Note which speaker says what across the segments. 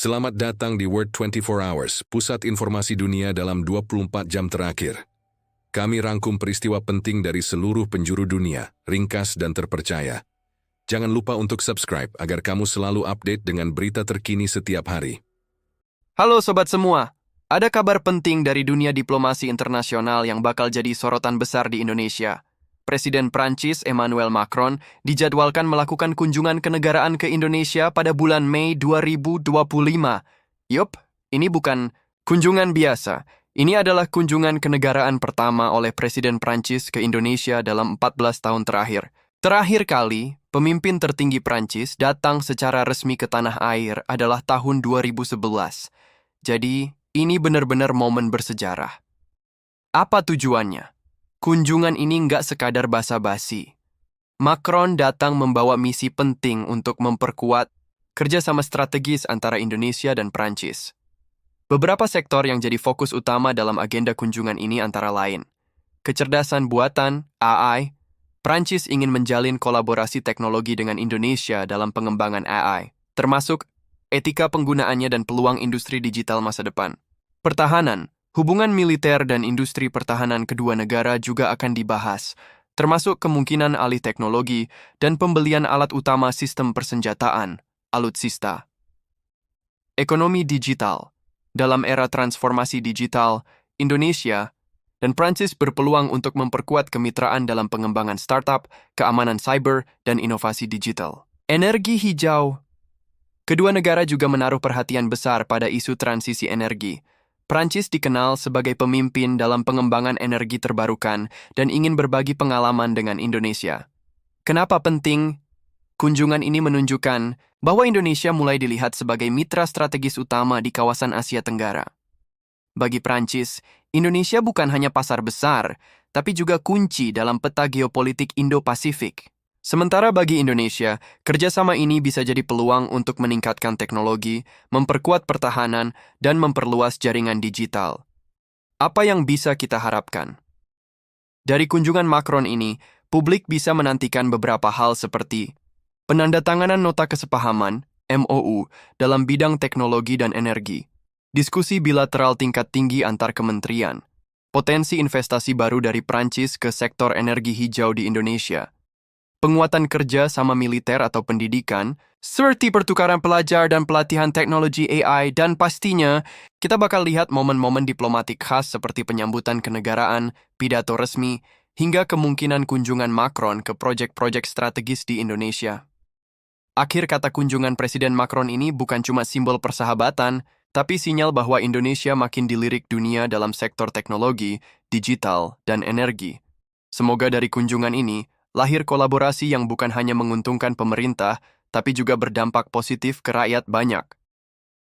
Speaker 1: Selamat datang di World 24 Hours, pusat informasi dunia dalam 24 jam terakhir. Kami rangkum peristiwa penting dari seluruh penjuru dunia, ringkas dan terpercaya. Jangan lupa untuk subscribe agar kamu selalu update dengan berita terkini setiap hari.
Speaker 2: Halo sobat semua, ada kabar penting dari dunia diplomasi internasional yang bakal jadi sorotan besar di Indonesia. Presiden Prancis Emmanuel Macron dijadwalkan melakukan kunjungan kenegaraan ke Indonesia pada bulan Mei 2025. Yup, ini bukan kunjungan biasa. Ini adalah kunjungan kenegaraan pertama oleh Presiden Prancis ke Indonesia dalam 14 tahun terakhir. Terakhir kali, pemimpin tertinggi Prancis datang secara resmi ke tanah air adalah tahun 2011. Jadi, ini benar-benar momen bersejarah. Apa tujuannya? Kunjungan ini nggak sekadar basa-basi. Macron datang membawa misi penting untuk memperkuat kerjasama strategis antara Indonesia dan Prancis. Beberapa sektor yang jadi fokus utama dalam agenda kunjungan ini antara lain kecerdasan buatan, AI. Prancis ingin menjalin kolaborasi teknologi dengan Indonesia dalam pengembangan AI, termasuk etika penggunaannya dan peluang industri digital masa depan. Pertahanan, hubungan militer dan industri pertahanan kedua negara juga akan dibahas, termasuk kemungkinan alih teknologi dan pembelian alat utama sistem persenjataan, alutsista. Ekonomi digital. Dalam era transformasi digital, Indonesia dan Prancis berpeluang untuk memperkuat kemitraan dalam pengembangan startup, keamanan cyber, dan inovasi digital. Energi hijau. Kedua negara juga menaruh perhatian besar pada isu transisi energi. Prancis dikenal sebagai pemimpin dalam pengembangan energi terbarukan dan ingin berbagi pengalaman dengan Indonesia. Kenapa penting? Kunjungan ini menunjukkan bahwa Indonesia mulai dilihat sebagai mitra strategis utama di kawasan Asia Tenggara. Bagi Prancis, Indonesia bukan hanya pasar besar, tapi juga kunci dalam peta geopolitik Indo-Pasifik. Sementara bagi Indonesia, kerjasama ini bisa jadi peluang untuk meningkatkan teknologi, memperkuat pertahanan, dan memperluas jaringan digital. Apa yang bisa kita harapkan? Dari kunjungan Macron ini, publik bisa menantikan beberapa hal seperti penandatanganan nota kesepahaman, MOU, dalam bidang teknologi dan energi, diskusi bilateral tingkat tinggi antar kementerian, potensi investasi baru dari Prancis ke sektor energi hijau di Indonesia, penguatan kerja sama militer atau pendidikan, seperti pertukaran pelajar dan pelatihan teknologi AI, dan pastinya, kita bakal lihat momen-momen diplomatik khas seperti penyambutan kenegaraan, pidato resmi, hingga kemungkinan kunjungan Macron ke proyek-proyek strategis di Indonesia. Akhir kata kunjungan Presiden Macron ini bukan cuma simbol persahabatan, tapi sinyal bahwa Indonesia makin dilirik dunia dalam sektor teknologi, digital, dan energi. Semoga dari kunjungan ini, lahir kolaborasi yang bukan hanya menguntungkan pemerintah, tapi juga berdampak positif ke rakyat banyak.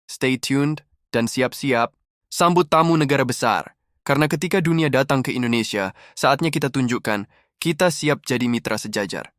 Speaker 2: Stay tuned dan siap-siap sambut tamu negara besar. Karena ketika dunia datang ke Indonesia, saatnya kita tunjukkan kita siap jadi mitra sejajar.